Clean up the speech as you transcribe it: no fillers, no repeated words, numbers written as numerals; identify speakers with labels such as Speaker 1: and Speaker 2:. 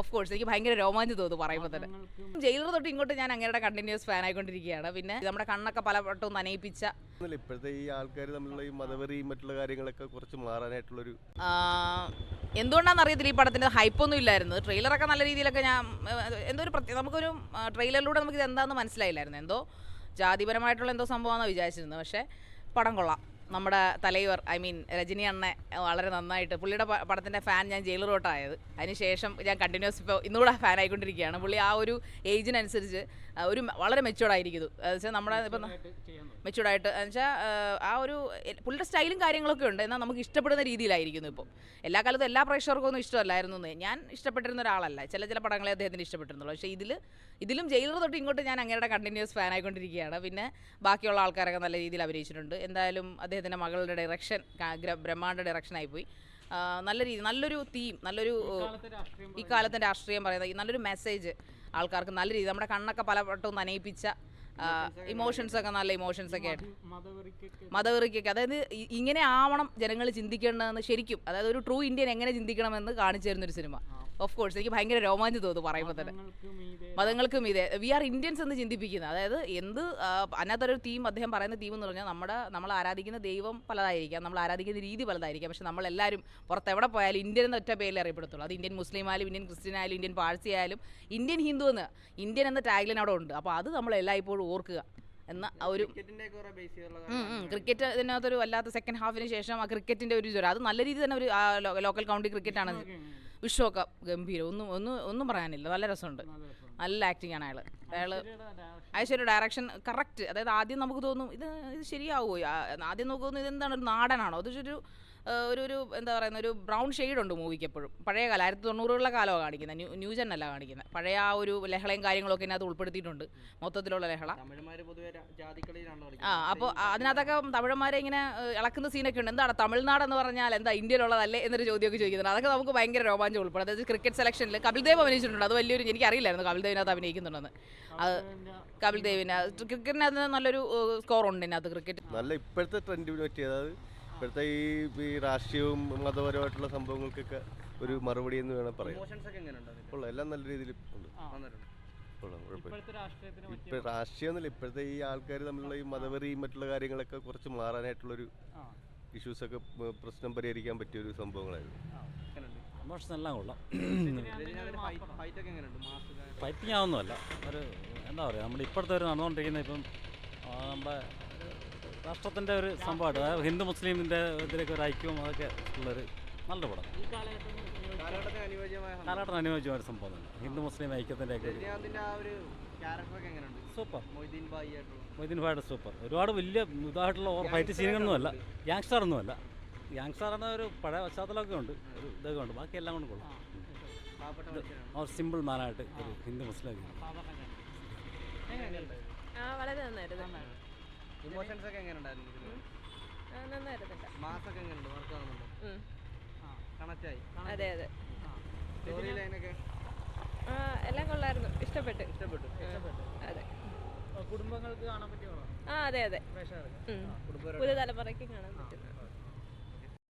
Speaker 1: Of course എനിക്ക് ഭയങ്കര രോമാഞ്ചം തോന്നുന്നു പറയുമ്പോൾ തന്നെ. ജയിലർ തൊട്ട് ഇങ്ങോട്ട് ഞാൻ അങ്ങയുടെ കണ്ടിന്യൂസ് ഫാൻ ആയിക്കൊണ്ടിരിക്കുകയാണ്. പിന്നെ നമ്മുടെ കണ്ണൊക്കെ പലവട്ടവും നനയിപ്പിച്ച
Speaker 2: ഇപ്പോഴത്തെ ഈ ആൾക്കാർ തമ്മിലുള്ള ഈ മതവെറിയും മറ്റുള്ള കാര്യങ്ങളൊക്കെ കുറച്ച് മാറാനായിട്ടുള്ളൊരു
Speaker 1: എന്തുകൊണ്ടാണെന്ന് അറിയത്തില്ല. ഈ പടത്തിൻ്റെ ഹൈപ്പൊന്നും ഇല്ലായിരുന്നു. ട്രെയിലറൊക്കെ നല്ല രീതിയിലൊക്കെ ഞാൻ എന്തോ ഒരു നമുക്കൊരു ട്രെയിലറിലൂടെ നമുക്കിത് എന്താണെന്ന് മനസ്സിലായില്ലായിരുന്നു. എന്തോ ജാതിപരമായിട്ടുള്ള എന്തോ സംഭവമാണെന്ന് വിചാരിച്ചിരുന്നത്. പക്ഷേ പടം കൊള്ളാം. നമ്മുടെ തലൈവർ രജനി അണ്ണെ വളരെ നന്നായിട്ട് പുള്ളിയുടെ പടത്തിൻ്റെ ഫാൻ ഞാൻ ജയിലർ തൊട്ടായത്. അതിനുശേഷം ഞാൻ കണ്ടിന്യൂസ് ഇപ്പോൾ ഇന്നുകൂടെ ഫാൻ ആയിക്കൊണ്ടിരിക്കുകയാണ്. പുള്ളി ആ ഒരു ഏജിനനുസരിച്ച് ഒരു വളരെ മെച്ചുവേർഡായിരിക്കുന്നു. അത് വെച്ചാൽ നമ്മുടെ ഇപ്പം മെച്ചുവേർഡായിട്ട് എന്ന് വെച്ചാൽ ആ ഒരു പുള്ളിയുടെ സ്റ്റൈലും കാര്യങ്ങളൊക്കെ ഉണ്ട്. എന്നാൽ നമുക്ക് ഇഷ്ടപ്പെടുന്ന രീതിയിലായിരിക്കുന്നു. ഇപ്പം എല്ലാ കാലത്തും എല്ലാ പ്രേക്ഷകർക്കും ഒന്നും ഇഷ്ടമല്ലായിരുന്നു. ഞാൻ ഇഷ്ടപ്പെട്ടിരുന്ന ഒരാളല്ല. ചില പടങ്ങളെ അദ്ദേഹത്തിന് ഇഷ്ടപ്പെട്ടിരുന്നുള്ളൂ. പക്ഷേ ഇതിലും ജയിലർ തൊട്ട് ഇങ്ങോട്ട് ഞാൻ അങ്ങയുടെ കണ്ടിന്യൂസ് ഫാൻ ആയിക്കൊണ്ടിരിക്കുകയാണ്. പിന്നെ ബാക്കിയുള്ള ആൾക്കാരൊക്കെ നല്ല രീതിയിൽ അഭിനയിച്ചിട്ടുണ്ട്. എന്തായാലും അദ്ദേഹത്തിൻ്റെ മകളുടെ ഡയറക്ഷൻ ബ്രഹ്മാണ്ഡ ഡയറക്ഷനായിപ്പോയി. നല്ല രീതി, നല്ലൊരു തീം, നല്ലൊരു ഈ കാലത്തെ രാഷ്ട്രീയം പറയുന്ന നല്ലൊരു മെസ്സേജ് ആൾക്കാർക്ക് നല്ല രീതി നമ്മുടെ കണ്ണൊക്കെ പലവട്ടവും നനയിപ്പിച്ച ഇമോഷൻസൊക്കെ നല്ല ഇമോഷൻസൊക്കെ ആയിട്ട് മതവെറിക്കൊക്കെ അതായത് ഇങ്ങനെ ആവണം ജനങ്ങൾ ചിന്തിക്കേണ്ടതെന്ന് ശരിക്കും, അതായത് ഒരു ട്രൂ ഇന്ത്യൻ എങ്ങനെ ചിന്തിക്കണമെന്ന് കാണിച്ചു തരുന്നൊരു സിനിമ. ഓഫ് കോഴ്സ് എനിക്ക് ഭയങ്കര രോമാഞ്ചം തോന്നുന്നു പറയുമ്പോൾ തന്നെ. മതങ്ങൾക്കും ഇതേ വി ആർ ഇന്ത്യൻസ് എന്ന് ചിന്തിപ്പിക്കുന്നത്. അതായത് അതിനകത്തൊരു തീം അദ്ദേഹം പറയുന്ന തീം എന്ന് പറഞ്ഞാൽ നമ്മൾ ആരാധിക്കുന്ന ദൈവം പലതായിരിക്കാം, നമ്മൾ ആരാധിക്കുന്ന രീതി പലതായിരിക്കാം. പക്ഷെ നമ്മളെല്ലാവരും പുറത്തെവിടെ പോയാലും ഇന്ത്യൻ എന്ന ഒറ്റ പേരിൽ അറിയപ്പെടത്തുള്ളൂ. അത് ഇന്ത്യൻ മുസ്ലിം ആയാലും ഇന്ത്യൻ ക്രിസ്ത്യൻ ആയാലും ഇന്ത്യൻ പാഴ്സി ആയാലും ഇന്ത്യൻ ഹിന്ദു എന്ന് ഇന്ത്യൻ എന്ന ടാഗ്ലൈൻ അവിടെ ഉണ്ട്. അപ്പോൾ അത് നമ്മളെല്ലായ്പ്പോഴും ഓർക്കുക എന്ന ഒരു ക്രിക്കറ്റ് ഇതിനകത്തൊരു വല്ലാത്ത സെക്കൻഡ് ഹാഫിന് ശേഷം ആ ക്രിക്കറ്റിൻ്റെ ഒരു ജ്വരം അത് നല്ല രീതിയിൽ തന്നെ ഒരു ലോക്കൽ കൗണ്ടി ക്രിക്കറ്റാണ്. വിഷുവൊക്കെ ഗംഭീരം, ഒന്നും പറയാനില്ല. നല്ല രസമുണ്ട്, നല്ല ആക്ടിങ് ആണ് അയാൾ ഐശ്വര്യ ഡയറക്ഷൻ കറക്റ്റ്. അതായത് ആദ്യം നമുക്ക് തോന്നും ഇത് ശരിയാവുമോ, ആദ്യം നമുക്ക് തോന്നും ഇതെന്താണ് ഒരു നാടനാണോ, ഒരു എന്താ പറയുന്ന ഒരു ബ്രൗൺ ഷെയ്ഡ് ഉണ്ട് മൂവിക്ക് എപ്പോഴും. പഴയ കാലം 1990കളിലെ കാലമാണ് കാണിക്കുന്നത്, ന്യൂജൻ അല്ല കാണിക്കുന്നത്. പഴയ ആ ഒരു ലഹളയും കാര്യങ്ങളൊക്കെ ഇതിനകത്ത് ഉൾപ്പെടുത്തിയിട്ടുണ്ട്, മൊത്തത്തിലുള്ള ലഹള. അപ്പോൾ അതിനകത്തൊക്കെ തമിഴന്മാരെ ഇങ്ങനെ ഇളക്കുന്ന സീനൊക്കെ ഉണ്ട്. എന്താണ് തമിഴ്നാട് എന്ന് പറഞ്ഞാൽ എന്താ ഇന്ത്യയിലുള്ളതല്ലേ എന്നൊരു ചോദ്യമൊക്കെ ചോദിക്കുന്നുണ്ട്. അതൊക്കെ നമുക്ക് ഭയങ്കര രോമാഞ്ചം ഉൾപ്പെടും. അതായത് ക്രിക്കറ്റ് സെലക്ഷനിൽ കപിൽദേവ് അഭിനയിച്ചിട്ടുണ്ട്. അത് വലിയൊരു എനിക്കറിയില്ലായിരുന്നു കപിൽദേവിനകത്ത് അഭിനയിക്കുന്നുണ്ടെന്ന്. അത് കപിൽദേവിന് ക്രിക്കറ്റിനകത്ത് നല്ലൊരു സ്കോറുണ്ട് ഇതിനകത്ത്. ക്രിക്കറ്റ് നല്ല
Speaker 2: ഇപ്പോഴത്തെ ട്രെൻഡിന് പറ്റിയത് ഇപ്പോഴത്തെ ഈ രാഷ്ട്രീയവും മതപരമായിട്ടുള്ള സംഭവങ്ങൾക്കൊക്കെ ഒരു മറുപടി എന്ന് വേണം പറയാം. എല്ലാം നല്ല രീതിയിൽ ഉണ്ട്. ഇപ്പൊ രാഷ്ട്രീയം എന്നല്ല, ഇപ്പോഴത്തെ ഈ ആൾക്കാർ തമ്മിലുള്ള ഈ മതവെറിയും മറ്റുള്ള കാര്യങ്ങളൊക്കെ കുറച്ച് മാറാനായിട്ടുള്ളൊരു ഇഷ്യൂസൊക്കെ പ്രശ്നം പരിഹരിക്കാൻ പറ്റിയ ഒരു സംഭവങ്ങളായിരുന്നു.
Speaker 3: എല്ലാം കൊള്ളാം. ഫൈറ്റിംഗ് ആവുന്നതല്ല, ഒരു എന്താ പറയുക, നമ്മുടെ ഇപ്പോഴത്തെ ഒരു നടന്നുകൊണ്ടിരിക്കുന്ന ഇപ്പം നമ്മുടെ രാഷ്ട്രത്തിൻ്റെ ഒരു സംഭവമായിട്ട്, അതായത് ഹിന്ദു മുസ്ലിമിൻ്റെ ഇതിലേക്ക് ഒരു ഐക്യവും അതൊക്കെ ഉള്ളൊരു നല്ല പടം. കാലഘട്ടത്തിന് അനുയോജ്യമായ സംഭവം തന്നെ. ഹിന്ദു മുസ്ലിം ഐക്യത്തിൻ്റെ ഒക്കെ സൂപ്പർ. മൊയ്തീൻ ഭായിയുടെ സൂപ്പർ. ഒരുപാട് വലിയ ഇതായിട്ടുള്ള ഫൈറ്റ് സീനുകളൊന്നുമല്ല, ഗ്യാങ്സ്റ്ററൊന്നുമല്ല. ഗ്യാങ്സ്റ്റർ എന്ന ഒരു പഴയ പശ്ചാത്തലമൊക്കെ ഉണ്ട്, ഒരു ഇതൊക്കെ ഉണ്ട്. ബാക്കി എല്ലാം കൊണ്ട് കൊള്ളാം. ഒരു സിമ്പിൾ മാനായിട്ട് ഒരു ഹിന്ദു മുസ്ലിം
Speaker 4: വളരെ നന്നായിരുന്നു. അതെ അതെ, എല്ലാം കൊള്ളായിരുന്നു. ഇഷ്ടപ്പെട്ടു. അതെ,
Speaker 5: കുടുംബങ്ങൾക്ക് കാണാൻ പറ്റിയ
Speaker 4: അതെ അതെ, പുതുതലമുറയ്ക്ക് കാണാൻ പറ്റുന്നു.